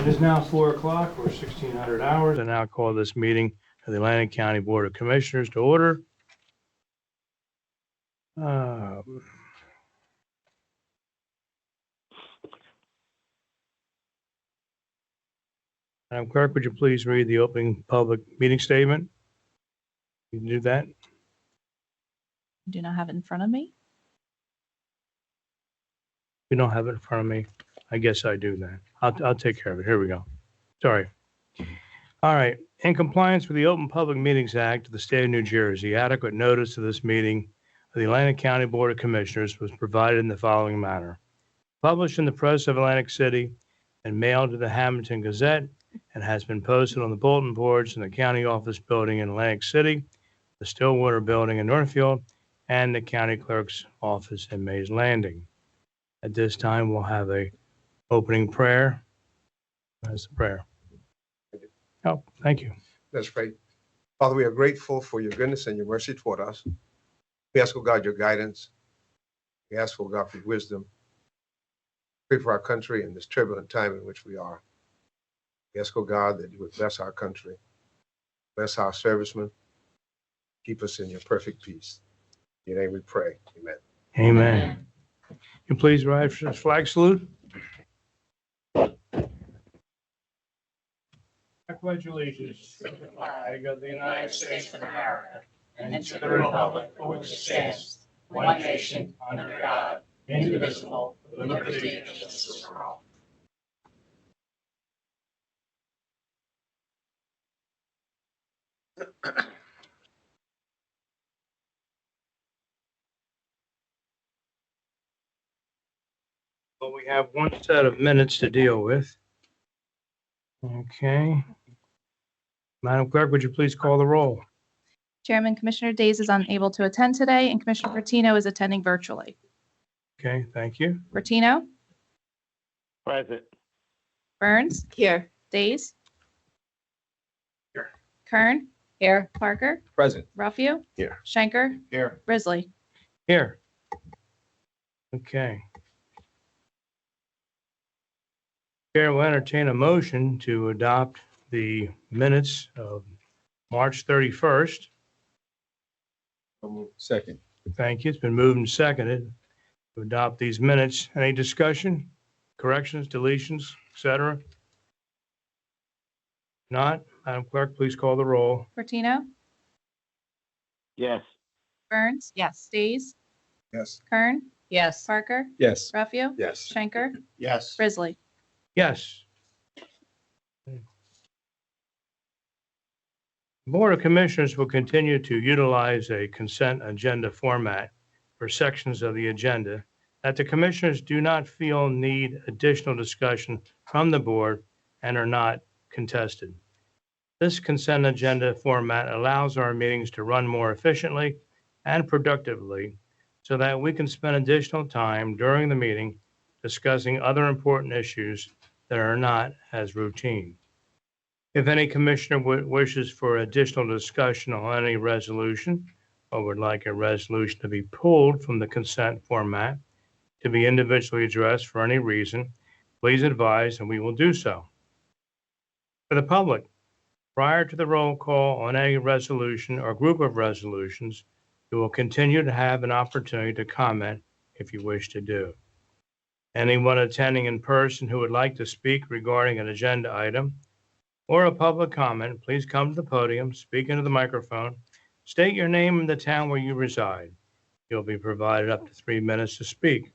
It is now 4 o'clock or 1600 hours. I now call this meeting of the Atlantic County Board of Commissioners to order. Madam Clerk, would you please read the opening public meeting statement? You can do that. Do not have it in front of me. You don't have it in front of me. I guess I do then. I'll take care of it. Here we go. Sorry. All right. In compliance with the Open Public Meetings Act of the State of New Jersey, adequate notice of this meeting of the Atlantic County Board of Commissioners was provided in the following manner. Published in the Press of Atlantic City and mailed to the Hamilton Gazette, and has been posted on the bulletin boards in the county office building in Atlantic City, the Stillwater building in Northfield, and the county clerk's office in Mays Landing. At this time, we'll have a opening prayer. That's the prayer. Oh, thank you. Let's pray. Father, we are grateful for your goodness and your mercy toward us. We ask, oh God, your guidance. We ask, oh God, for wisdom. Pray for our country in this turbulent time in which we are. We ask, oh God, that you would bless our country, bless our servicemen, keep us in your perfect peace. In your name we pray. Amen. Amen. You please rise for the flag salute. I pledge allegiance to the flag of the United States of America and to the republic for which it stands, one nation, under God, indivisible, with liberty and justice for all. Well, we have one set of minutes to deal with. Okay. Madam Clerk, would you please call the roll? Chairman, Commissioner Days is unable to attend today, and Commissioner Bertino is attending virtually. Okay, thank you. Bertino, Present. Burns. Here. Days. Here. Kern. Here. Parker. Present. Ruffio. Here. Schenker. Here. Risley. Here. Okay. Chair will entertain a motion to adopt the minutes of March 31st. Second. Thank you. It's been moved and seconded to adopt these minutes. Any discussion, corrections, deletions, etc.? Not, Madam Clerk, please call the roll. Bertino. Yes. Burns. Yes. Days. Yes. Kern. Yes. Parker. Yes. Ruffio. Yes. Schenker. Yes. Risley. Yes. The Board of Commissioners will continue to utilize a consent agenda format for sections of the agenda that the Commissioners do not feel need additional discussion from the Board and are not contested. This consent agenda format allows our meetings to run more efficiently and productively so that we can spend additional time during the meeting discussing other important issues that are not as routine. If any commissioner wishes for additional discussion on any resolution or would like a resolution to be pulled from the consent format to be individually addressed for any reason, please advise and we will do so. For the public, prior to the roll call on any resolution or group of resolutions, you will continue to have an opportunity to comment if you wish to do. Anyone attending in person who would like to speak regarding an agenda item or a public comment, please come to the podium, speak into the microphone, state your name and the town where you reside. You'll be provided up to 3 minutes to speak.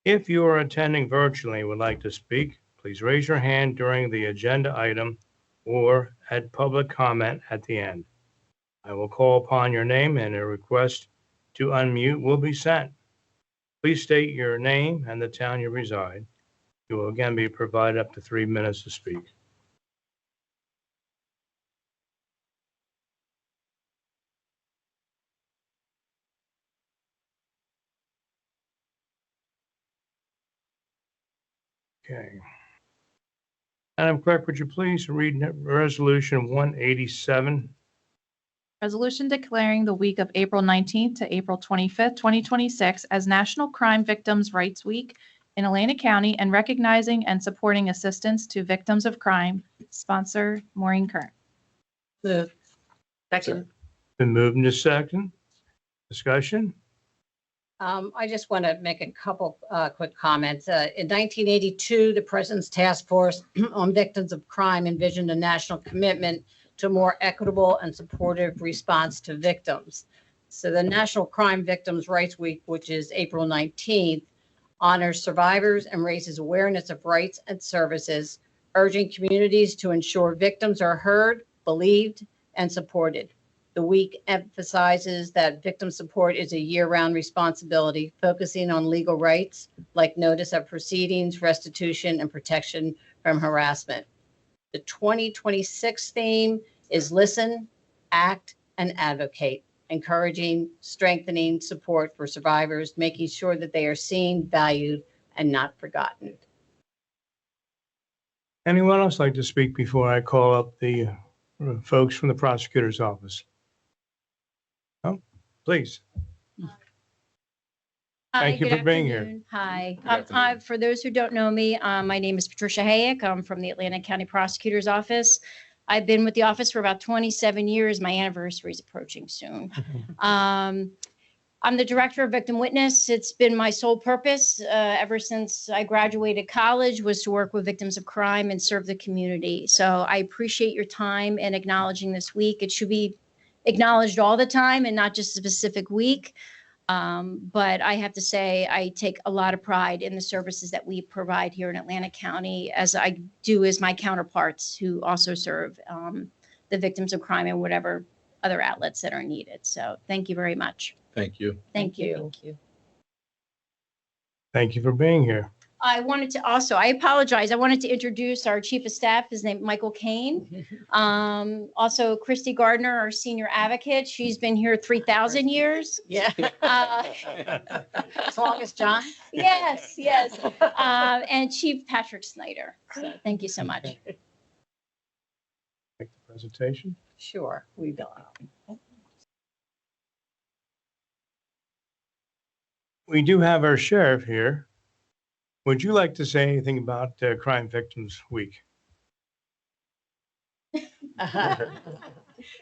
If you are attending virtually and would like to speak, please raise your hand during the agenda item or at public comment at the end. I will call upon your name and a request to unmute will be sent. Please state your name and the town you reside. You will again be provided up to 3 minutes to speak. Okay. Madam Clerk, would you please read Resolution 187? Resolution declaring the week of April 19th to April 25th, 2026 as National Crime Victims' Rights Week in Atlantic County and recognizing and supporting assistance to victims of crime. Sponsor Maureen Kern. Move. Second. Been moved to second. Discussion? I just want to make a couple quick comments. In 1982, the President's Task Force on Victims of Crime envisioned a national commitment to a more equitable and supportive response to victims. So the National Crime Victims' Rights Week, which is April 19th, honors survivors and raises awareness of rights and services, urging communities to ensure victims are heard, believed, and supported. The week emphasizes that victim support is a year-round responsibility, focusing on legal rights like notice of proceedings, restitution, and protection from harassment. The 2026 theme is listen, act, and advocate, encouraging, strengthening support for survivors, making sure that they are seen, valued, and not forgotten. Anyone else like to speak before I call up the folks from the prosecutor's office? Oh, please. Hi, Thank you good for being here. afternoon. Hi. Good afternoon. For those who don't know me, my name is Patricia Hayek. I'm from the Atlantic County Prosecutor's Office. I've been with the office for about 27 years. My anniversary is approaching soon. I'm the director of Victim Witness. It's been my sole purpose ever since I graduated college was to work with victims of crime and serve the community. So I appreciate your time in acknowledging this week. It should be acknowledged all the time and not just a specific week. But I have to say, I take a lot of pride in the services that we provide here in Atlantic County, as I do as my counterparts who also serve the victims of crime and whatever other outlets that are needed. So thank you very much. Thank you. Thank you. Thank you for being here. I wanted to also, I apologize. I wanted to introduce our chief of staff. His name, Michael Kane. Also Christy Gardner, our senior advocate. She's been here 3,000 years. Yeah. As long as John. Yes, yes. And Chief Patrick Snyder. So thank you so much. Make the presentation. Sure, we will. We do have our sheriff here. Would you like to say anything about Crime Victims Week?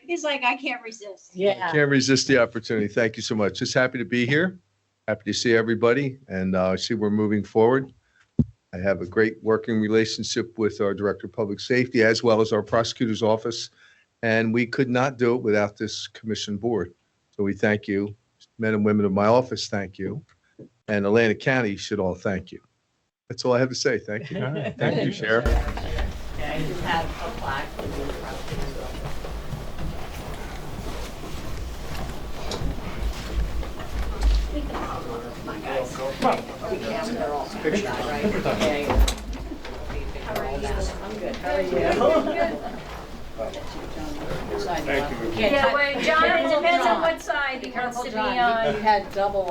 He's like, I can't resist. Yeah. Can't resist the opportunity. Thank you so much. Just happy to be here. Happy to see everybody and see we're moving forward. I have a great working relationship with our Director of Public Safety as well as our prosecutor's office. And we could not do it without this commission board. So we thank you. Men and women of my office, thank you. And Atlantic County should all thank you. That's all I have to say. Thank you. All right, Thank you, Sheriff. Yeah, you have a plaque for the prosecutor's office. Come on, guys. We can, they're all pictured, right? Okay. How are you? I'm good. How are you? Thank you. Yeah, well, John, it depends on what side he wants to be You on. had double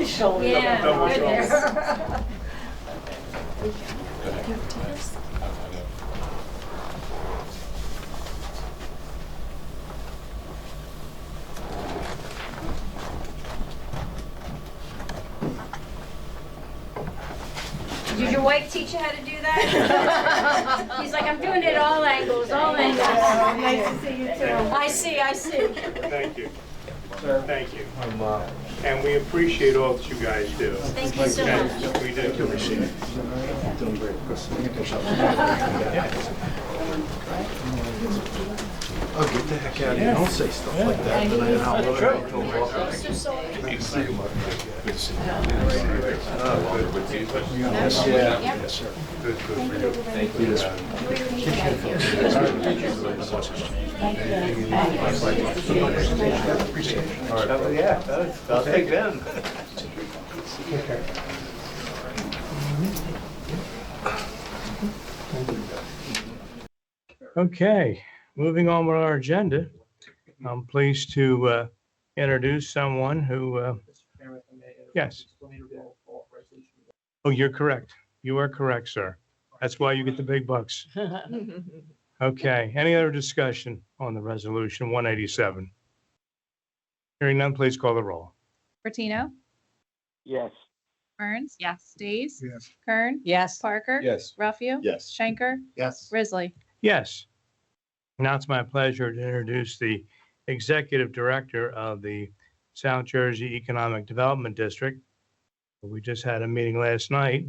shoulder. Yeah, double good shoulders. there. Did your wife teach you how to do that? He's like, I'm doing it all angles, all angles. Nice to see you too. I see. Thank you. Sir, thank you. And we appreciate all that you guys do. Thank you so much. Yes, we do. Oh, get the heck out of here. Don't say stuff like that. Good to see you, Mark. Good to see you. Yes, sir. Good for you. Thank you. Yeah, I'll take them. Okay, moving on with our agenda. I'm pleased to introduce someone who, yes. Oh, you're correct. You are correct, sir. That's why you get the big bucks. Okay, any other discussion on the resolution 187? Hearing none, please call the roll. Bertino, Yes. Burns. Yes. Stace. Yes. Kern. Yes. Parker. Yes. Ruffio. Yes. Schenker. Yes. Risley. Yes. Now it's my pleasure to introduce the Executive Director of the South Jersey Economic Development District. We just had a meeting last night.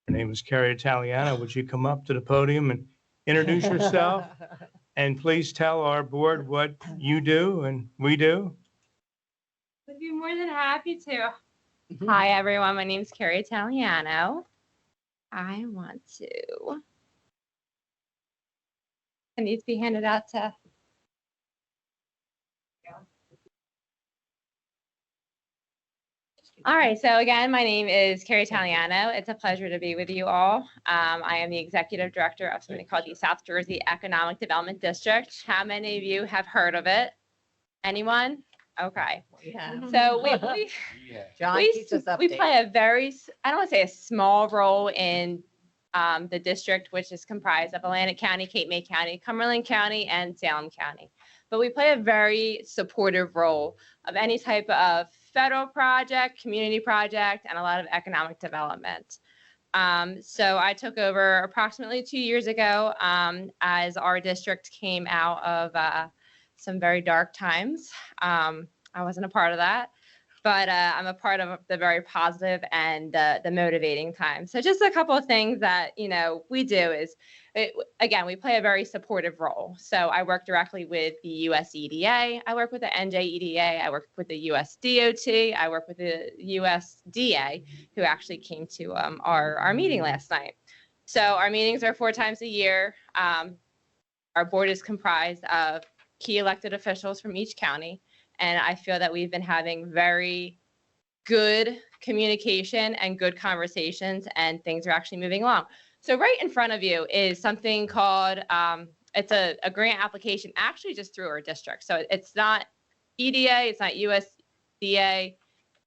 Her name is Carrie Italiano. Would you come up to the podium and introduce yourself? And please tell our board what you do and we do. Would be more than happy to. Hi, everyone. My name's Carrie Italiano. I want to. It needs to be handed out to. All right. So again, my name is Carrie Italiano. It's a pleasure to be with you all. I am the executive director of something called the South Jersey Economic Development District. How many of you have heard of it? Anyone? Okay. Yeah. So John we, keeps us we updated. play a very, I don't want to say a small role in the district, which is comprised of Atlantic County, Cape May County, Cumberland County, and Salem County. But we play a very supportive role of any type of federal project, community project, and a lot of economic development. So I took over approximately 2 years ago as our district came out of some very dark times. I wasn't a part of that, but I'm a part of the very positive and the motivating times. So just a couple of things that, we do is, again, we play a very supportive role. So I work directly with the US EDA. I work with the NJEDA. I work with the US DOT. I work with the USDA, who actually came to our meeting last night. So our meetings are 4 times a year. Our board is comprised of key elected officials from each county. And I feel that we've been having very good communication and good conversations, and things are actually moving along. So right in front of you is something called, it's a grant application actually just through our district. So it's not EDA, it's not USDA,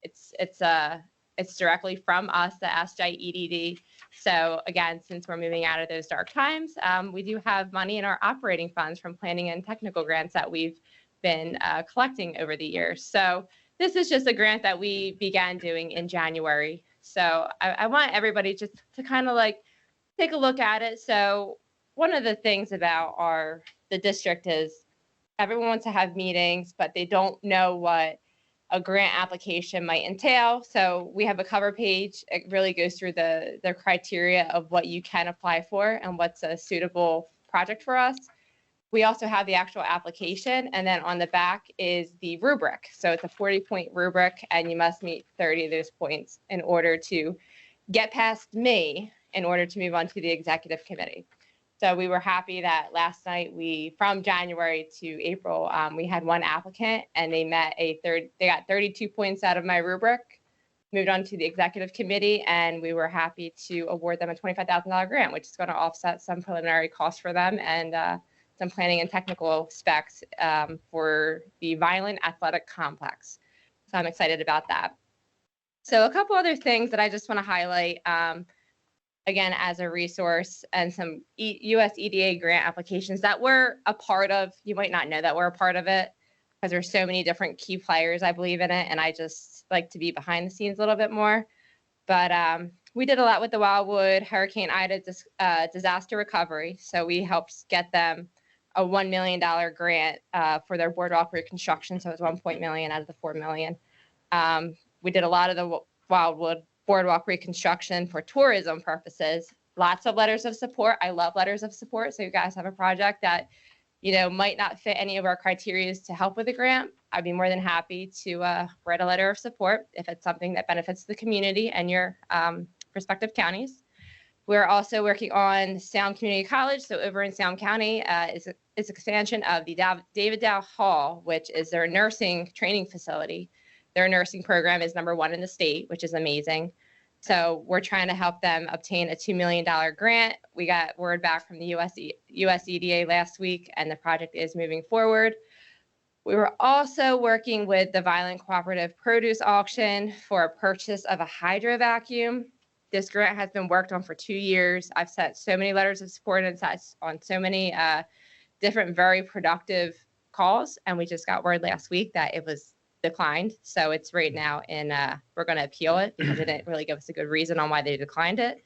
it's directly from us, the SJEDD. So again, since we're moving out of those dark times, we do have money in our operating funds from planning and technical grants that we've been collecting over the years. So this is just a grant that we began doing in January. So I want everybody just to kind of like take a look at it. So one of the things about the district is everyone wants to have meetings, but they don't know what a grant application might entail. So we have a cover page. It really goes through the criteria of what you can apply for and what's a suitable project for us. We also have the actual application, and then on the back is the rubric. So it's a 40-point rubric, and you must meet 30 of those points in order to get past me in order to move on to the executive committee. So we were happy that last night from January to April, we had one applicant, and they got 32 points out of my rubric, moved on to the executive committee, and we were happy to award them a $25,000 grant, which is going to offset some preliminary costs for them and some planning and technical specs for the Violent Athletic Complex. So I'm excited about that. So a couple other things that I just want to highlight, again, as a resource, and some US EDA grant applications that we're a part of. You might not know that we're a part of it because there's so many different key players, I believe, in it, and I just like to be behind the scenes a little bit more. But we did a lot with the Wildwood Hurricane Ida disaster recovery. So we helped get them a $1 million grant for their boardwalk reconstruction. So it was $1 million out of the $4 million. We did a lot of the Wildwood boardwalk reconstruction for tourism purposes. Lots of letters of support. I love letters of support. So you guys have a project that, might not fit any of our criteria to help with the grant. I'd be more than happy to write a letter of support if it's something that benefits the community and your respective counties. We're also working on Salem Community College. So over in Salem County is expansion of the David Dow Hall, which is their nursing training facility. Their nursing program is #1 in the state, which is amazing. So we're trying to help them obtain a $2 million grant. We got word back from the USEDA last week, and the project is moving forward. We were also working with the Violent Cooperative Produce Auction for a purchase of a hydro vacuum. This grant has been worked on for 2 years. I've sent so many letters of support and sat on so many different very productive calls, and we just got word last week that it was declined. So it's right now we're going to appeal it because they didn't really give us a good reason on why they declined it,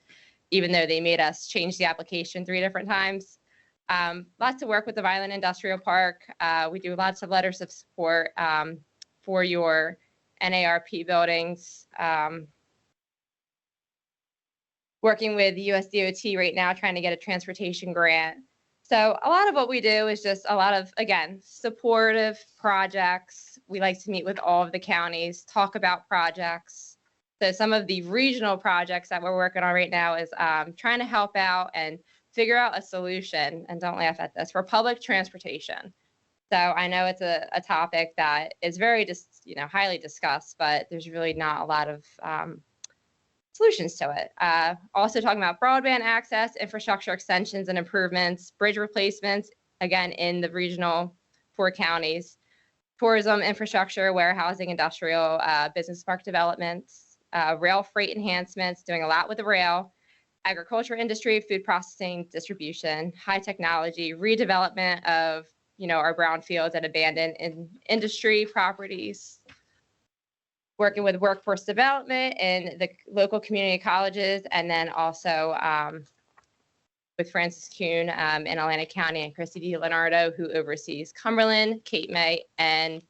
even though they made us change the application 3 different times. Lots of work with the Violent Industrial Park. We do lots of letters of support for your NARP buildings. Working with USDOT right now, trying to get a transportation grant. So a lot of what we do is just a lot of, again, supportive projects. We like to meet with all of the counties, talk about projects. So some of the regional projects that we're working on right now is trying to help out and figure out a solution, and don't laugh at this, for public transportation. So I know it's a topic that is very highly discussed, but there's really not a lot of solutions to it. Also talking about broadband access, infrastructure extensions and improvements, bridge replacements, again, in the regional 4 counties, tourism, infrastructure, warehousing, industrial, business park developments, rail freight enhancements, doing a lot with the rail, agriculture industry, food processing, distribution, high technology, redevelopment of, our brownfields and abandoned industry properties, working with workforce development in the local community colleges, and then also with Francis Kuhn in Atlantic County and Christy DiLeonardo, who oversees Cumberland, Cape May, and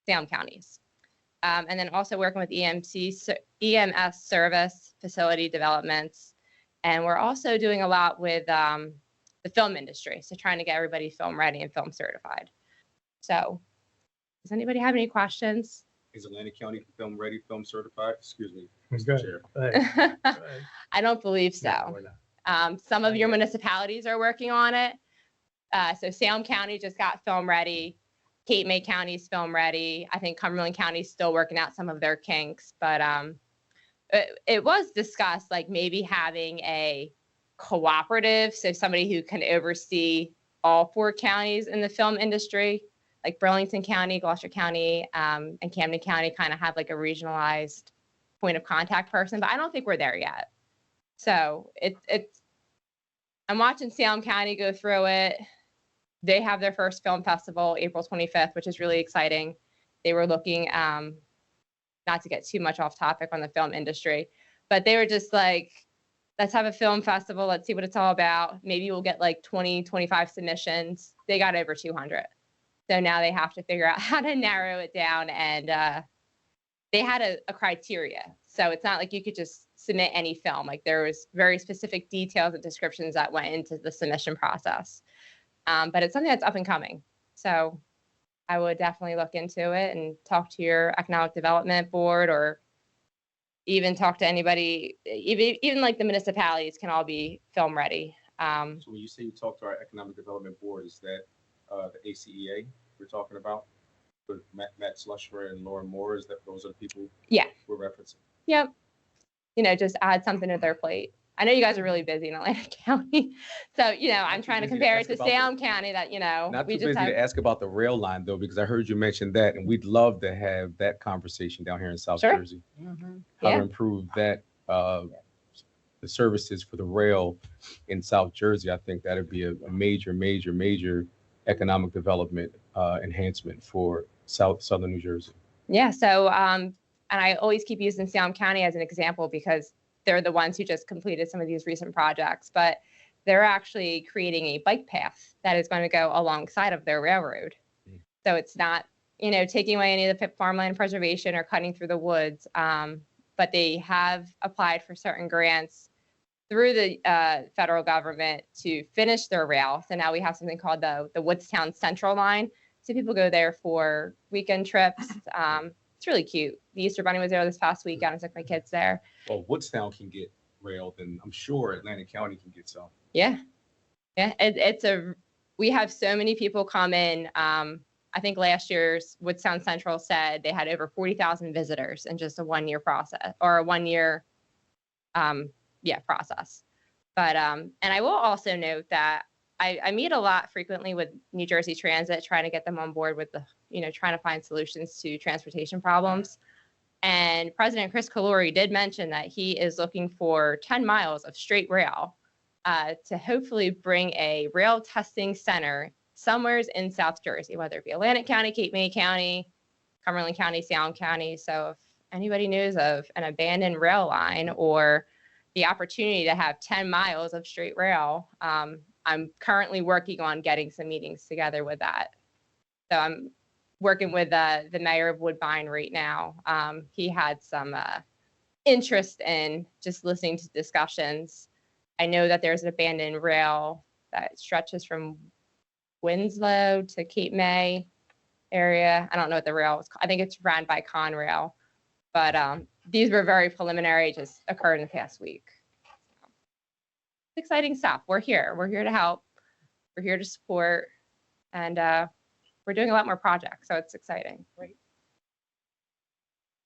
Salem counties. And then also working with EMS service facility developments. And we're also doing a lot with the film industry, so trying to get everybody film ready and film certified. So does anybody have any questions? Is Atlantic County film ready, film certified? Excuse me, Go Mr. ahead. Chair. Go ahead. Go ahead. I don't believe No, so. we're not. Some of your municipalities are working on it. So Salem County just got film ready. Cape May County's film ready. I think Cumberland County's still working out some of their kinks, but it was discussed, like maybe having a cooperative, so somebody who can oversee all 4 counties in the film industry, like Burlington County, Gloucester County, and Camden County kind of have like a regionalized point of contact person, but I don't think we're there yet. So I'm watching Salem County go through it. They have their first film festival April 25th, which is really exciting. They were looking, not to get too much off topic on the film industry, but they were just like, let's have a film festival. Let's see what it's all about. Maybe we'll get like 20, 25 submissions. They got over 200. So now they have to figure out how to narrow it down. And they had a criteria. So it's not like you could just submit any film. Like there was very specific details and descriptions that went into the submission process. But it's something that's up and coming. So I would definitely look into it and talk to your economic development board, or even talk to anybody, even like the municipalities can all be film ready. So when you say you talk to our economic development board, is that the ACEA we're talking about? With Matt Slusher and Lauren Moore, those are the people Yeah. we're referencing? Yep. Just add something to their plate. I know you guys are really busy in Atlantic County. So, I'm trying to too busy to compare it ask to about Salem County that, Not we too just busy have. to ask about the rail line though, because I heard you mention that, and we'd love to have that conversation down here in South Sure. Jersey. How Yeah. to improve that, the services for the rail in South Jersey. I think that'd be a major, major, major economic development enhancement for Southern New Jersey. Yeah. So, and I always keep using Salem County as an example because they're the ones who just completed some of these recent projects, but they're actually creating a bike path that is going to go alongside of their railroad. So it's not, taking away any of the farmland preservation or cutting through the woods. But they have applied for certain grants through the federal government to finish their rail. So now we have something called the Woodstown Central Line. So people go there for weekend trips. It's really cute. The Easter Bunny was there this past weekend. I took my kids there. Well, Woodstown can get railed, and I'm sure Atlantic County can get some. Yeah. Yeah. We have so many people come in. I think last year's Woodstown Central said they had over 40,000 visitors in just a 1-year process, or a 1-year, process. But, and I will also note that I meet a lot frequently with New Jersey Transit, trying to get them on board with trying to find solutions to transportation problems. And President Chris Kalori did mention that he is looking for 10 miles of straight rail to hopefully bring a rail testing center somewhere in South Jersey, whether it be Atlantic County, Cape May County, Cumberland County, Salem County. So if anybody knows of an abandoned rail line or the opportunity to have 10 miles of straight rail, I'm currently working on getting some meetings together with that. So I'm working with the mayor of Woodbine right now. He had some interest in just listening to discussions. I know that there's an abandoned rail that stretches from Winslow to Cape May area. I don't know what the rail is. I think it's run by Conrail, but these were very preliminary, just occurred in the past week. Exciting stuff. We're here. We're here to help. We're here to support, and we're doing a lot more projects, so it's exciting. Thank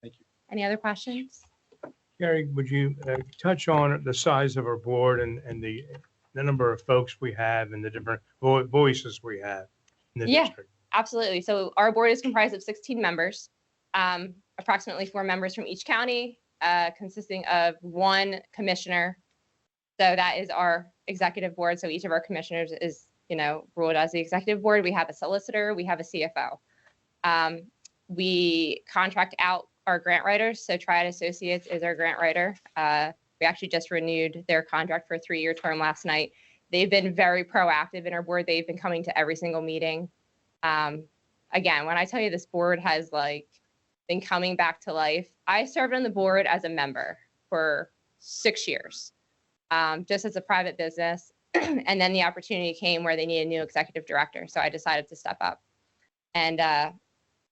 you. Any other questions? Gary, would you touch on the size of our board and the number of folks we have and the different voices we have in the Yeah. district? Absolutely. So our board is comprised of 16 members, approximately 4 members from each county, consisting of 1 commissioner. So that is our executive board. So each of our commissioners is, ruled as the executive board. We have a solicitor, we have a CFO. We contract out our grant writers. So Triad Associates is our grant writer. We actually just renewed their contract for a 3-year term last night. They've been very proactive in our board. They've been coming to every single meeting. Again, when I tell you this board has been coming back to life, I served on the board as a member for 6 years, just as a private business. And then the opportunity came where they needed a new executive director. So I decided to step up. And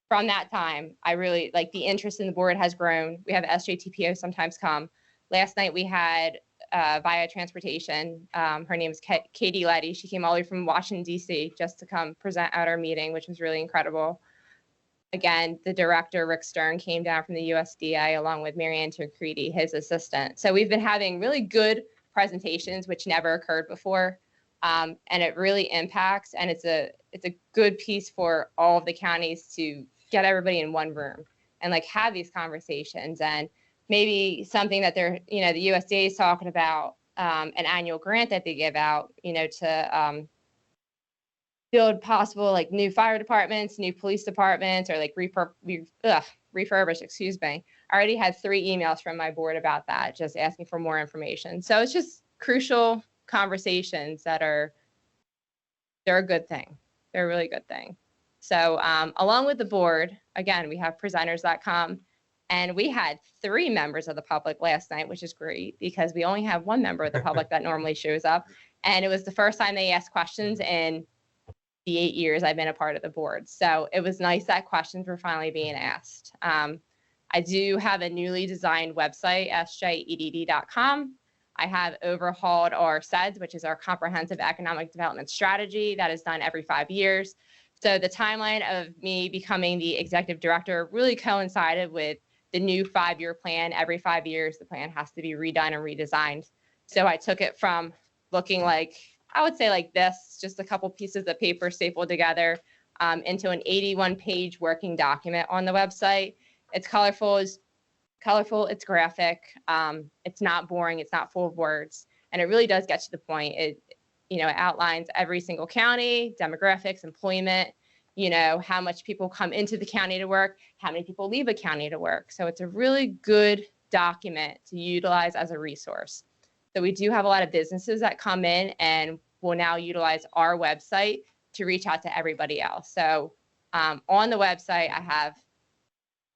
from that time, I really the interest in the board has grown. We have SJTPO sometimes come. Last night we had via transportation. Her name is Katie Letty. She came all the way from Washington, D.C. just to come present at our meeting, which was really incredible. Again, the director, Rick Stern, came down from the USDA along with Marianne Tancredi, his assistant. So we've been having really good presentations, which never occurred before. And it really impacts, and it's a good piece for all of the counties to get everybody in one room and have these conversations. And maybe something that they're, the USDA is talking about, an annual grant that they give out, to build possible new fire departments, new police departments, or refurbish, excuse me. I already had 3 emails from my board about that, just asking for more information. So it's just crucial conversations they're a good thing. They're a really good thing. So along with the board, again, we have presenters.com. And we had 3 members of the public last night, which is great because we only have 1 member of the public that normally shows up. And it was the first time they asked questions in the 8 years I've been a part of the board. So it was nice that questions were finally being asked. I do have a newly designed website, sjedd.com. I have overhauled our CEDS, which is our Comprehensive Economic Development Strategy that is done every 5 years. So the timeline of me becoming the executive director really coincided with the new 5-year plan. Every 5 years, the plan has to be redone and redesigned. So I took it from looking I would say this, just a couple pieces of paper stapled together, into an 81-page working document on the website. It's colorful, it's graphic, it's not boring, it's not full of words, and it really does get to the point. It outlines every single county, demographics, employment, how much people come into the county to work, how many people leave a county to work. So it's a really good document to utilize as a resource. So we do have a lot of businesses that come in and will now utilize our website to reach out to everybody else. So on the website, I have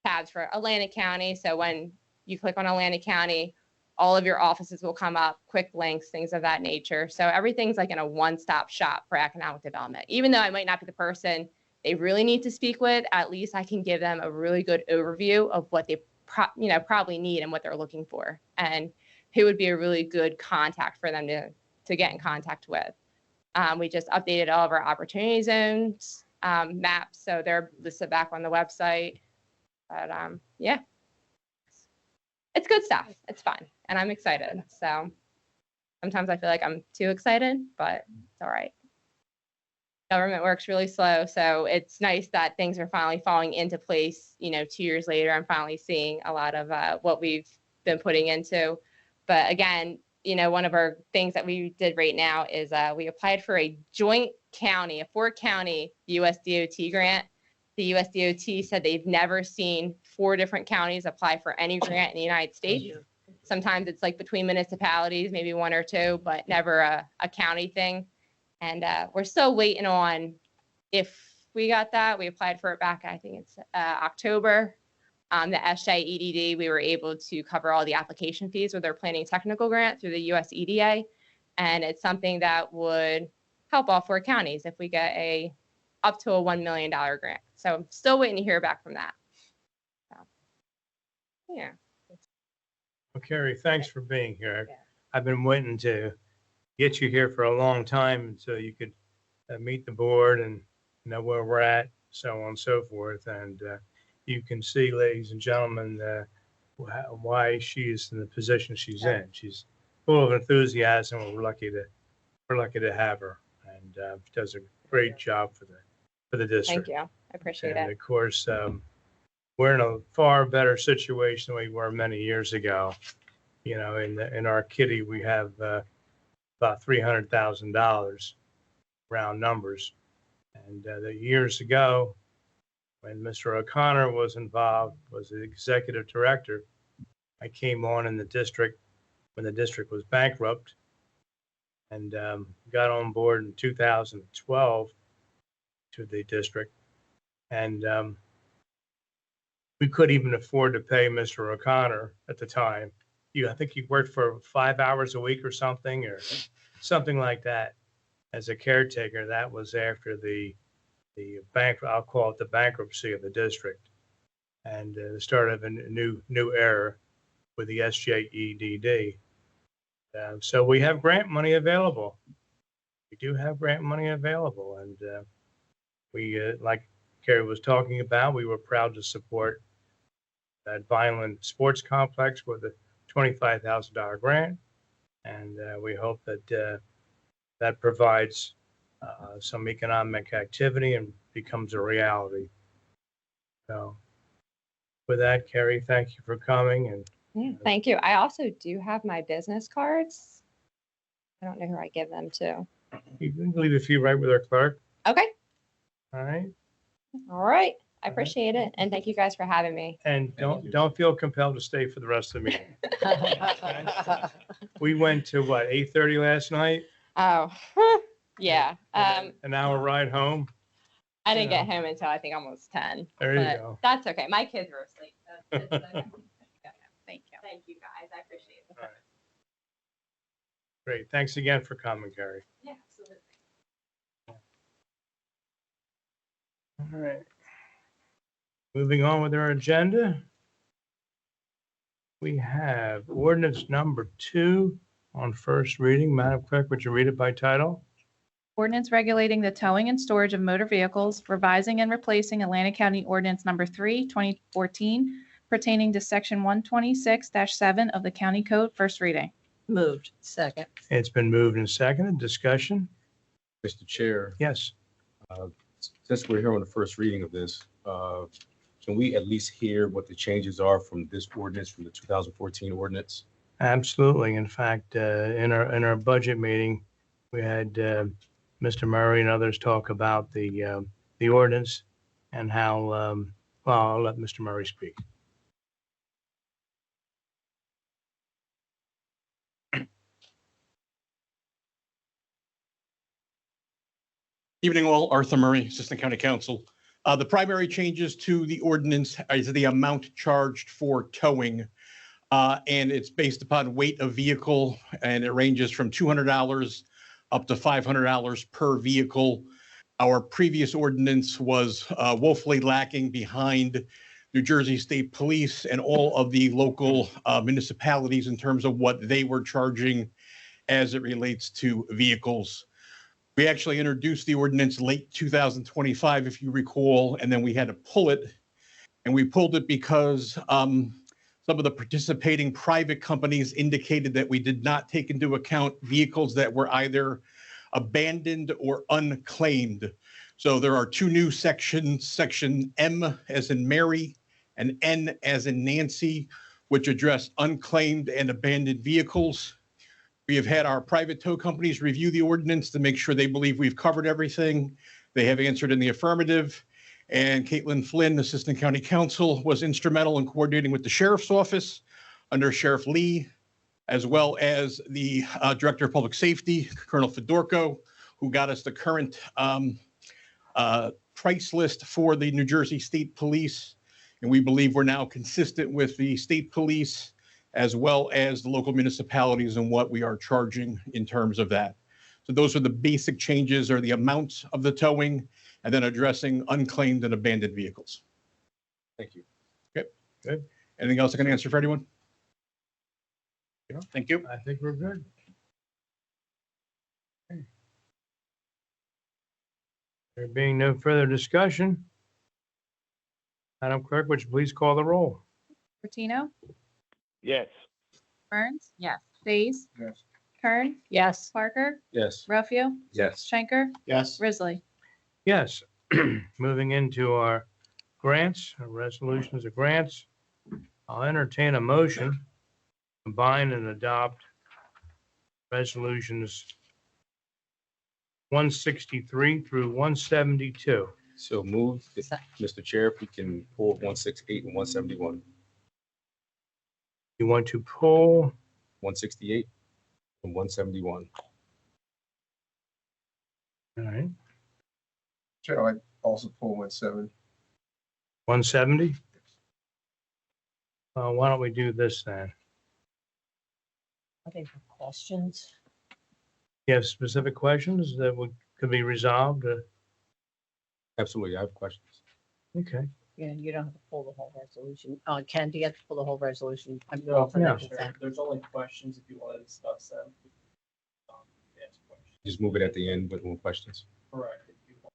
tabs for Atlantic County. So when you click on Atlantic County, all of your offices will come up, quick links, things of that nature. So everything's in a one-stop shop for economic development. Even though I might not be the person they really need to speak with, at least I can give them a really good overview of what they probably need and what they're looking for, and who would be a really good contact for them to get in contact with. We just updated all of our opportunity zones maps, so they're listed back on the website. But yeah, it's good stuff. It's fun, and I'm excited. So sometimes I feel like I'm too excited, but it's all right. Government works really slow, so it's nice that things are finally falling into place. 2 years later, I'm finally seeing a lot of what we've been putting into. But again, one of our things that we did right now is we applied for a joint county, a 4-county US DOT grant. The USDOT said they've never seen 4 different counties apply for any grant in the United States. Sometimes it's like between municipalities, maybe 1 or 2, but never a county thing. And we're still waiting on if we got that. We applied for it back, I think it's October. The SJEDD, we were able to cover all the application fees with our planning technical grant through the US EDA. And it's something that would help all 4 counties if we get up to a $1 million grant. So I'm still waiting to hear back from that. So, yeah. Well, Carrie, thanks for being here. I've been waiting to get you here for a long time so you could meet the board and know where we're at, so on and so forth. And you can see, ladies and gentlemen, why she's in the position she's in. She's full of enthusiasm, and we're lucky to have her. And she does a great job for the district. Thank you. I appreciate And it. of course, we're in a far better situation than we were many years ago. You know, in our kitty, we have about $300,000, round numbers. And the years ago, when Mr. O'Connor was involved, was the executive director, I came on in the district when the district was bankrupt, and got on board in 2012 to the district. And we couldn't even afford to pay Mr. O'Connor at the time. I think he worked for 5 hours a week or something like that as a caretaker. That was after the I'll call it the bankruptcy of the district, and the start of a new era with the SJEDD. So we have grant money available. We do have grant money available, and we, like Carrie was talking about, we were proud to support that Vineland Sports Complex with a $25,000 grant, and we hope that that provides some economic activity and becomes a reality. So with that, Carrie, thank you for coming. And Yeah, thank you. I also do have my business cards. I don't know who I give them to. you can leave a few right with our clerk. Okay. All right. All right. I appreciate it. And thank you guys for having me. And don't feel compelled to stay for the rest of the meeting. We went to what, 8:30 last night? Oh, yeah. An hour ride home. I didn't get home until I think almost 10. There you but go. That's okay. My kids were asleep. Thank you. Thank you guys. I appreciate it. All right. Great. Thanks again for coming, Carrie. Yeah, absolutely. All right. Moving on with our agenda. We have ordinance number 2 on first reading. Madam Clerk, would you read it by title? Ordinance regulating the towing and storage of motor vehicles, revising and replacing Atlantic County Ordinance Number 3, 2014, pertaining to Section 126-7 of the County Code, first reading. Moved. Second. It's been moved and seconded. Discussion? Mr. Chair, Yes. since we're here on the first reading of this, can we at least hear what the changes are from this ordinance, from the 2014 ordinance? Absolutely. In fact, in our budget meeting, we had Mr. Murray and others talk about the ordinance and how, well, I'll let Mr. Murray speak. Evening all, Arthur Murray, Assistant County Counsel. The primary changes to the ordinance is the amount charged for towing. And it's based upon weight of vehicle, and it ranges from $200 up to $500 per vehicle. Our previous ordinance was woefully lacking behind New Jersey State Police and all of the local municipalities in terms of what they were charging as it relates to vehicles. We actually introduced the ordinance late 2025, if you recall, and then we had to pull it. And we pulled it because some of the participating private companies indicated that we did not take into account vehicles that were either abandoned or unclaimed. So there are 2 new sections, Section M as in Mary and N as in Nancy, which address unclaimed and abandoned vehicles. We have had our private tow companies review the ordinance to make sure they believe we've covered everything. They have answered in the affirmative. And Caitlin Flynn, Assistant County Counsel, was instrumental in coordinating with the Sheriff's Office under Sheriff Lee, as well as the Director of Public Safety, Colonel Fedorko, who got us the current price list for the New Jersey State Police. And we believe we're now consistent with the state police as well as the local municipalities and what we are charging in terms of that. So those are the basic changes, or the amounts of the towing, and then addressing unclaimed and abandoned vehicles. Thank you. Good. Anything else I can answer for anyone? Yeah, thank you. I think we're good. Okay. There being no further discussion, Madam Clerk, would you please call the roll? Patino, Yes. Burns. Yes. Days. Yes. Kern, Yes. Parker, Yes. Ruffio, Yes. Schenker, Yes. Risley. Yes. Moving into our grants, our resolutions of grants, I'll entertain a motion, combine and adopt resolutions 163 through 172. So moved. Mr. Chair, if we can pull 168 and 171, You want to pull 168 and 171. All right, Chair, I'd also pull 170. 170? Why don't we do this then? I think for questions. You have specific questions that could be resolved? Absolutely, I have questions. Okay. Yeah, you don't have to pull the whole resolution. Ken, do you have to pull the whole resolution? I'm No, for that yeah. consent. There's only questions if you want to discuss them. Ask questions. Just move it at the end with more questions. Correct. If you want.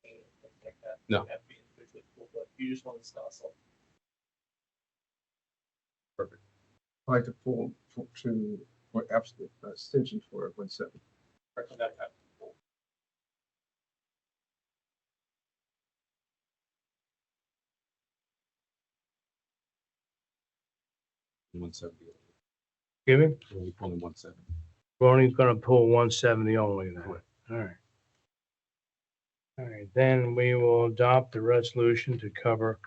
Things like that. No. You have to be individually pulled, but you just want to discuss them. Perfect. I'd like to pull for absolute extension for 170. Recommend that have to pull. And 170. Give me? We're only pulling 170. We're only going to pull 170 only then. All right. All right, then we will adopt the resolution to cover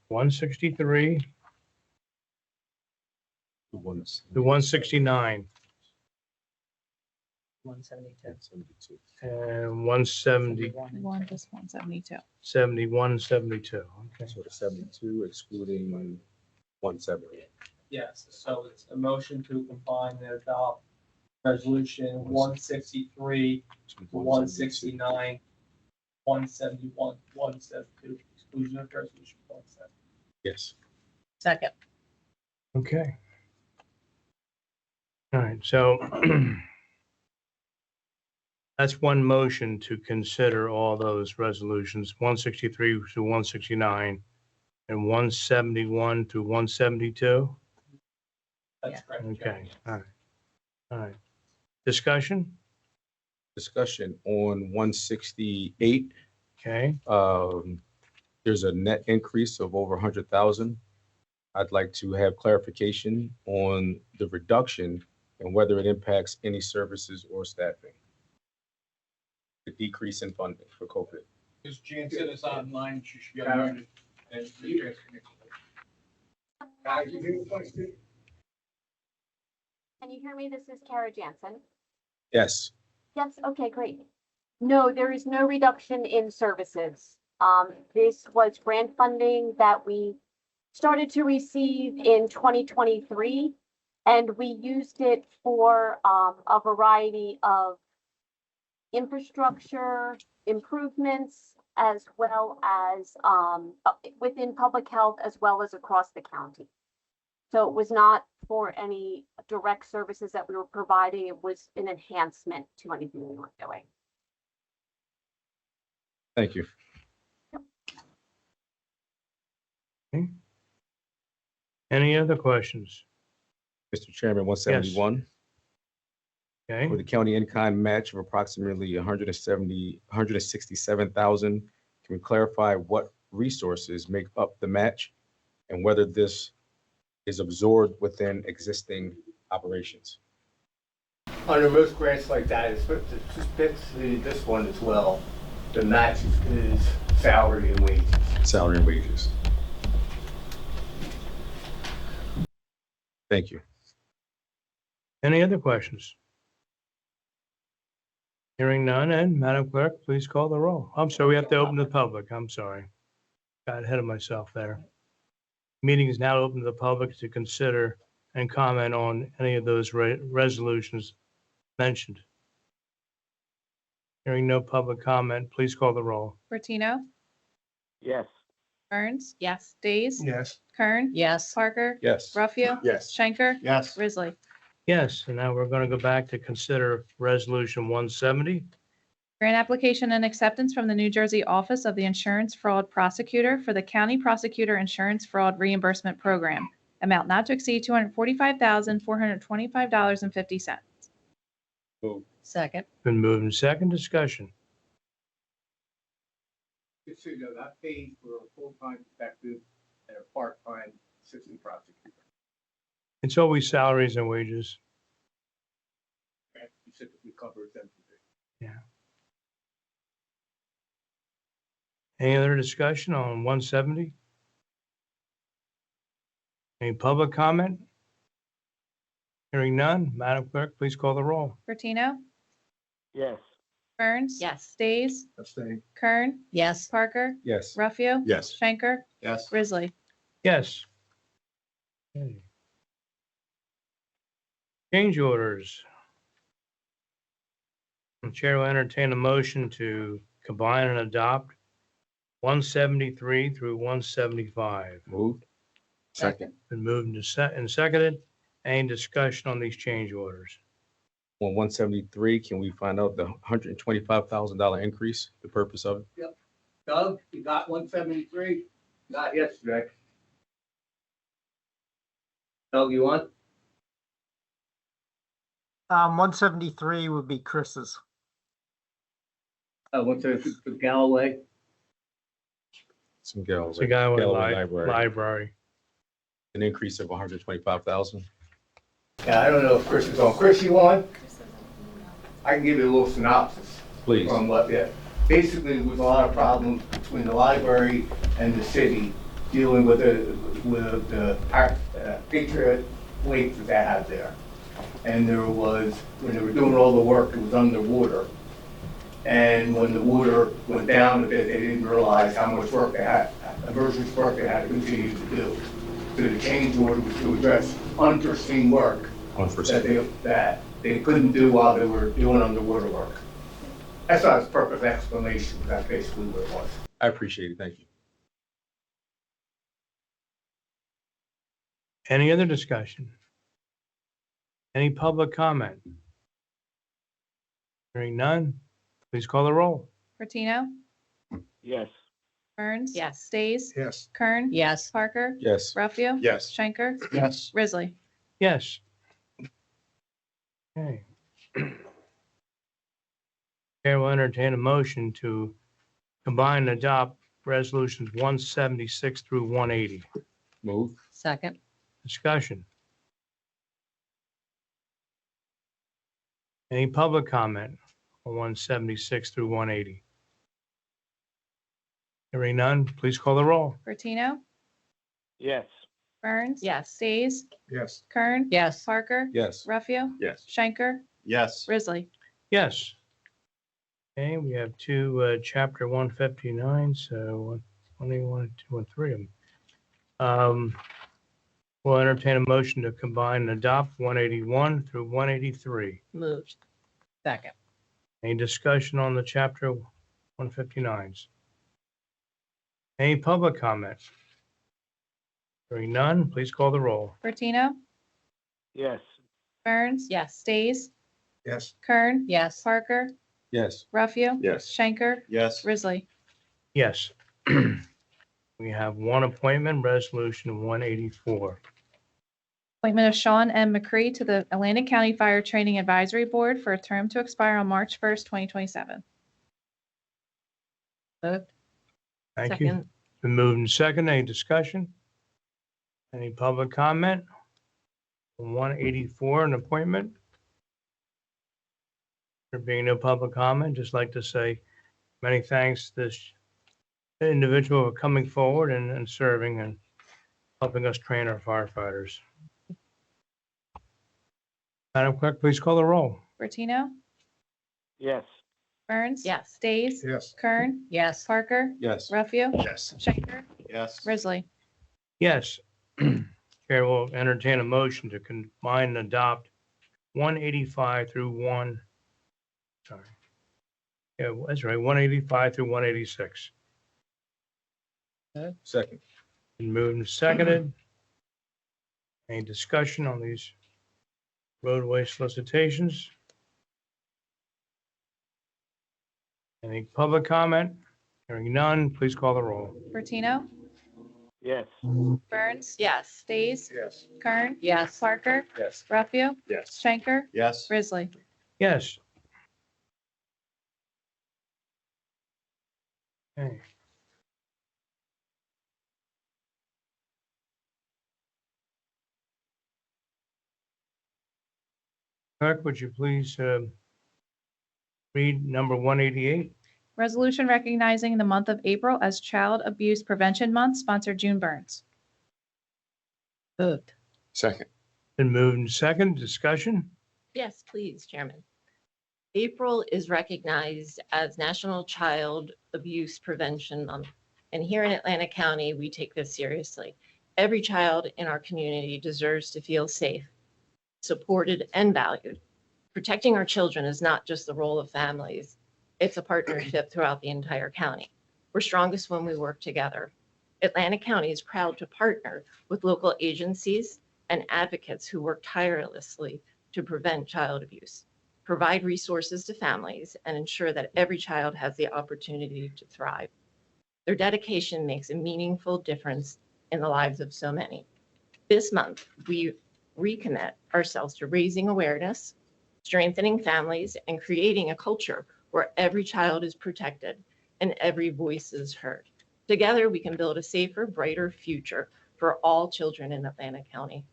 163 The ones. to 169 172. 72. and 170, One, just 172. 71, 72. Okay. So the 72 excluding 170. Yes, so it's a motion to combine and adopt resolution 163 to 169, 171, 172, exclusion of resolution 170. Yes. Second. Okay. All right, so that's one motion to consider all those resolutions, 163 to 169 and 171 to 172. That's correct. Okay, all right. All right. Discussion? Discussion on 168. Okay, There's a net increase of over 100,000. I'd like to have clarification on the reduction and whether it impacts any services or staffing. The decrease in funding for COVID. Ms. Jansen is online. She should be unmuted. And Can you hear me? This is Kara Jansen. Yes. Yes, okay, great. No, there is no reduction in services. This was grant funding that we started to receive in 2023, and we used it for a variety of infrastructure improvements, as well as within public health, as well as across the county. So it was not for any direct services that we were providing. It was an enhancement to anything we were doing. Thank you. any other questions? Mr. Chairman, 171. Okay, For the county in-kind match of approximately 167,000, can we clarify what resources make up the match and whether this is absorbed within existing operations? Under most grants like that, it's just fits this one as well. the match is salary and wages. Salary and wages. Thank you. Any other questions? Hearing none, and Madam Clerk, please call the roll. I'm sorry, we have to open to the public. I'm sorry. Got ahead of myself there. Meeting is now open to the public to consider and comment on any of those resolutions mentioned. Hearing no public comment, please call the roll. Bertino, Yes. Burns, Yes. Days, Yes. Kern, Yes. Parker, Yes. Ruffio, Yes. Schenker, Yes. Risley. Yes, and now we're going to go back to consider Resolution 170. Grant application and acceptance from the New Jersey Office of the Insurance Fraud Prosecutor for the County Prosecutor Insurance Fraud Reimbursement Program. Amount not to exceed $245,425.50. Move. Second. Been moved and second discussion. Just so you know, that pays for a full-time detective and a part-time assistant prosecutor. It's always salaries and wages. That specifically covers everything. Any other discussion on 170? Any public comment? Hearing none, Madam Clerk, please call the roll. Bertino, Yes. Burns. Yes. Days, Abstain. Kern, Yes. Parker, Yes. Ruffio. Yes. Schenker, Yes. Risley. Yes. Okay. Change orders. The chair will entertain a motion to combine and adopt 173 through 175. Moved. Second. Been moved and seconded. Any discussion on these change orders? On 173, can we find out the $125,000 increase, the purpose of it? Doug, you got 173? Not yesterday. Doug, you want? 173 would be Chris's. 173 for Galloway. Some Galloway. It's the guy with Galloway library. An increase of 125,000. Yeah, I don't know if Chris is on. Chris, you on? I can give you a little synopsis. Please. From what, yeah. Basically, there was a lot of problems between the library and the city dealing with the Patriot Lake that they had there. And there was, when they were doing all the work, it was underwater. And when the water went down a bit, they didn't realize how much work they had, emergency work they had to continue to do. So the change order was to address unforeseen work that they couldn't do while they were doing underwater work. That's not a perfect explanation, but that's basically what it was. I appreciate it. Thank you. Any other discussion? Any public comment? Hearing none, please call the roll. Bertino, Yes. Burns. Yes. Days, Yes. Kern. Yes. Parker, Yes. Ruffio. Yes. Schenker, Yes. Risley. Yes. Okay. Chair will entertain a motion to combine and adopt resolutions 176 through 180. Move. Second. Discussion. Any public comment on 176 through 180? Hearing none, please call the roll. Bertino, Yes. Burns. Yes. Days, Yes. Kern. Yes. Parker, Yes. Ruffio. Yes. Schenker, Yes. Risley. Yes. Okay, we have two, chapter 159, so 1, 2, and 3 of them. We'll entertain a motion to combine and adopt 181 through 183. Moved. Second. Any discussion on the chapter 159s? Any public comments? Hearing none, please call the roll. Bertino, Yes. Burns. Yes. Days, Yes. Kern. Yes. Parker, Yes. Ruffio. Yes. Schenker, Yes. Risley. Yes. We have one appointment, resolution 184. Appointment of Sean M. McCree to the Atlantic County Fire Training Advisory Board for a term to expire on March 1st, 2027. Moved. Thank you. Second. Been moved and second. Any discussion? Any public comment? 184, an appointment. There being no public comment, just like to say Many thanks to this individual for coming forward and serving and helping us train our firefighters. Madam Clerk, please call the roll. Bertino, Yes. Burns. Yes. Stays. Yes. Kern. Yes. Parker. Yes. Ruffio. Yes. Schenker. Yes. Risley. Yes. Chair will entertain a motion to combine and adopt 185 through 1, sorry. Yeah, that's right, 185 through 186. Second. Been moved and seconded. Any discussion on these roadway solicitations? Any public comment? Hearing none, please call the roll. Bertino, Yes. Burns. Yes. Stays. Yes. Kern. Yes. Parker. Yes. Ruffio. Yes. Schenker. Yes. Risley. Yes. Okay. Clerk, would you please read number 188? Resolution recognizing the month of April as Child Abuse Prevention Month, sponsored June Burns. Moved. Second. Been moved and seconded. Discussion? Yes, please, Chairman. April is recognized as National Child Abuse Prevention Month. And here in Atlantic County, we take this seriously. Every child in our community deserves to feel safe, supported, and valued. Protecting our children is not just the role of families. It's a partnership throughout the entire county. We're strongest when we work together. Atlantic County is proud to partner with local agencies and advocates who work tirelessly to prevent child abuse, provide resources to families, and ensure that every child has the opportunity to thrive. Their dedication makes a meaningful difference in the lives of so many. This month, we recommit ourselves to raising awareness, strengthening families, and creating a culture where every child is protected and every voice is heard. Together, we can build a safer, brighter future for all children in Atlantic County.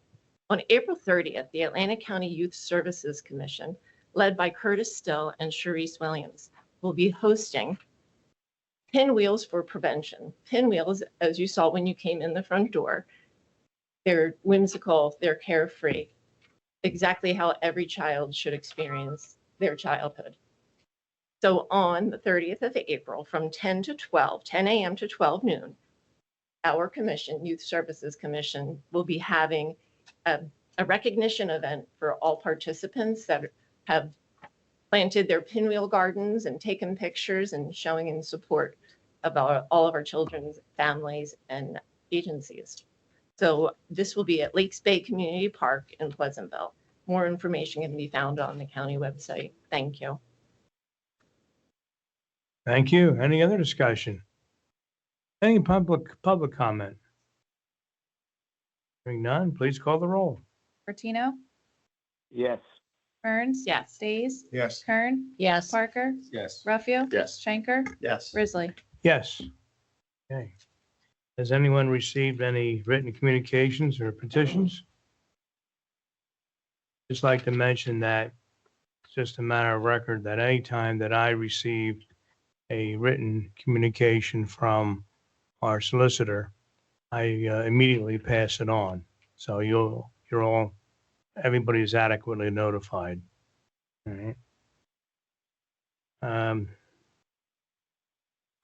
On April 30th, the Atlantic County Youth Services Commission, led by Curtis Still and Sharice Williams, will be hosting Pinwheels for Prevention. Pinwheels, as you saw when you came in the front door, they're whimsical, they're carefree, exactly how every child should experience their childhood. So on the 30th of April, from 10 a.m. to 12 noon, our commission, Youth Services Commission, will be having a recognition event for all participants that have planted their pinwheel gardens and taken pictures and showing in support of all of our children's families and agencies. So this will be at Lakes Bay Community Park in Pleasantville. More information can be found on the county website. Thank you. Thank you. Any other discussion? Any public comment? Hearing none, please call the roll. Bertino, Yes. Burns. Yes. Stays. Yes. Kern. Yes. Parker. Yes. Ruffio. Yes. Schenker. Yes. Risley. Yes. Okay. Has anyone received any written communications or petitions? Just like to mention that it's just a matter of record that any time that I received a written communication from our solicitor, I immediately pass it on. So everybody is adequately notified. All right.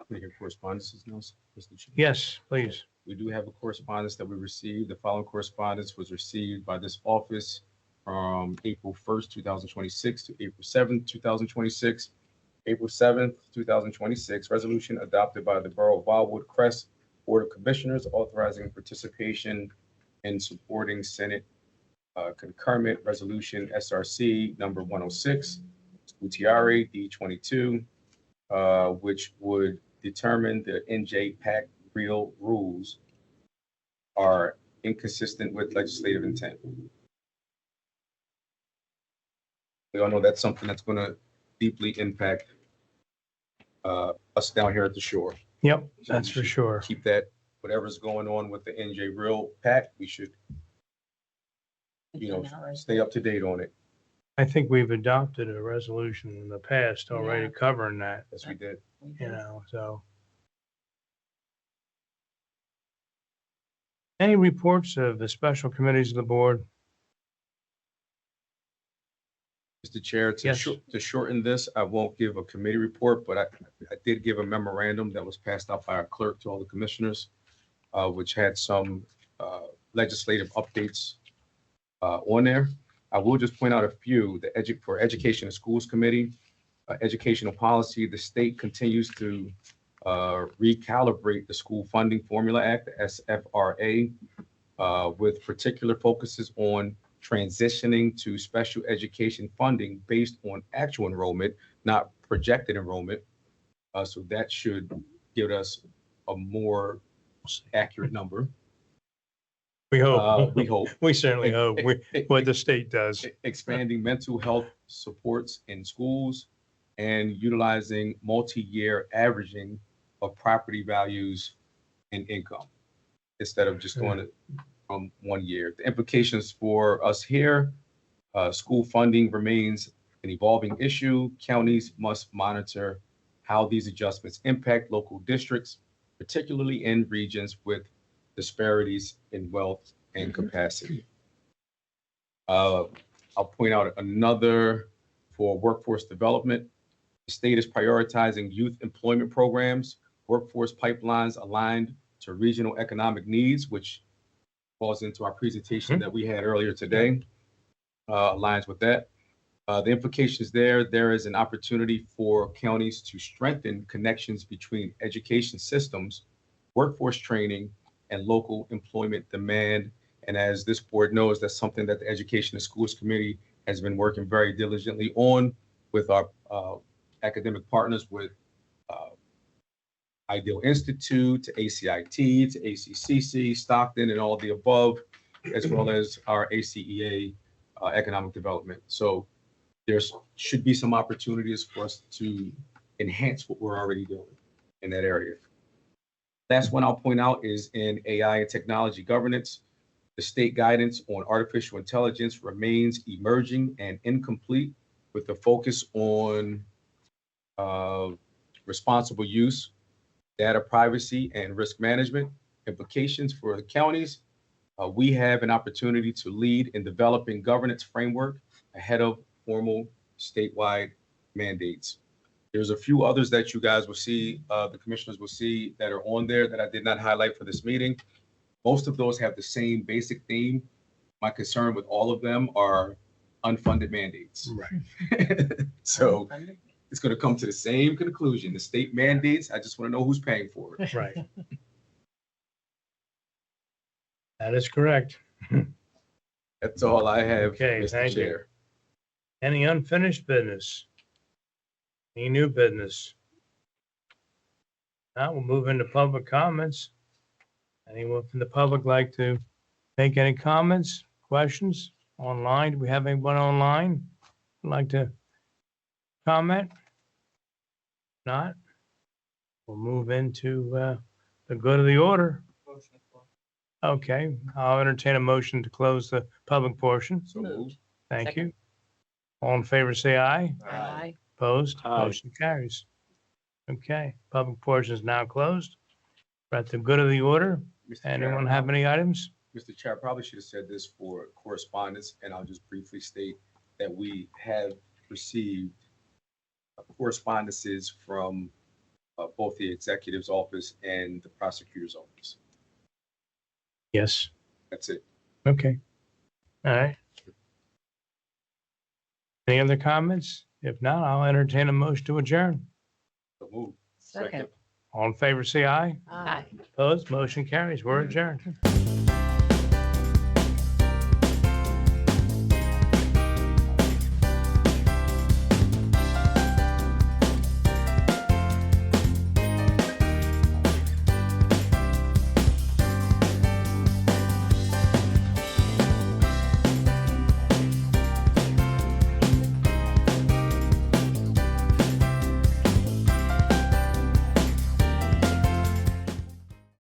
Make your correspondences now, Mr. Chair. Yes, please. We do have a correspondence that we received. The following correspondence was received by this office from April 1st, 2026 to April 7th, 2026. April 7th, 2026, resolution adopted by the Borough of Wildwood Crest Board of Commissioners authorizing participation in supporting Senate concurrent resolution SRC number 106, Gutierrez D22, which would determine the NJ PAC real rules are inconsistent with legislative intent. We all know that's something that's going to deeply impact us down here at the shore. Yep, So that's we for should sure. Keep that, whatever's going on with the NJ Real PAC, we should, stay up to date on it. I think we've adopted a resolution in the past already covering that. Yes, we did. so. Any reports of the special committees of the board? Mr. Chair, Yes. to shorten this, I won't give a committee report, but I did give a memorandum that was passed out by our clerk to all the commissioners, which had some legislative updates on there. I will just point out a few. For Education and Schools Committee, educational policy, the state continues to recalibrate the School Funding Formula Act, the SFRA, with particular focuses on transitioning to special education funding based on actual enrollment, not projected enrollment. So that should give us a more accurate number. We hope. We hope. We certainly hope, what the state does. Expanding mental health supports in schools and utilizing multi-year averaging of property values and income instead of just doing it from 1 year. The implications for us here, school funding remains an evolving issue. Counties must monitor how these adjustments impact local districts, particularly in regions with disparities in wealth and capacity. I'll point out another for workforce development. The state is prioritizing youth employment programs, workforce pipelines aligned to regional economic needs, which falls into our presentation that we had earlier today, aligns with that. The implications there is an opportunity for counties to strengthen connections between education systems, workforce training, and local employment demand. And as this board knows, that's something that the Education and Schools Committee has been working very diligently on with our academic partners, with Ideal Institute, to ACIT, to ACCC, Stockton, and all the above, as well as our ACEA economic development. So there should be some opportunities for us to enhance what we're already doing in that area. Last one I'll point out is in AI and technology governance. The state guidance on artificial intelligence remains emerging and incomplete, with the focus on responsible use, data privacy, and risk management. Implications for the counties. We have an opportunity to lead in developing governance framework ahead of formal statewide mandates. There's a few others that you guys will see, the commissioners will see, that are on there that I did not highlight for this meeting. Most of those have the same basic theme. My concern with all of them are unfunded mandates. Right. So it's going to come to the same conclusion. The state mandates, I just want to know who's paying for it. Right. That is correct. That's all I have, Okay, Mr. thank you. Chair. Any unfinished business? Any new business? Now we'll move into public comments. Anyone from the public like to make any comments, questions online? Do we have anyone online who'd like to comment? Not? We'll move into the good of the order. Okay, I'll entertain a motion to close the public portion. So moved. Thank Second. you. All in favor, say aye. Aye. Opposed? Aye. Motion carries. Okay, public portion is now closed. We're at the good of the order. Mr. Chair, Anyone have any items? Mr. Chair, I probably should have said this for correspondence, and I'll just briefly state that we have received correspondences from both the executive's office and the prosecutor's office. Yes. That's it. Okay. All right. Any other comments? If not, I'll entertain a motion to adjourn. So moved. Second. All in favor, say aye. Aye. Opposed? Motion carries. We're adjourned.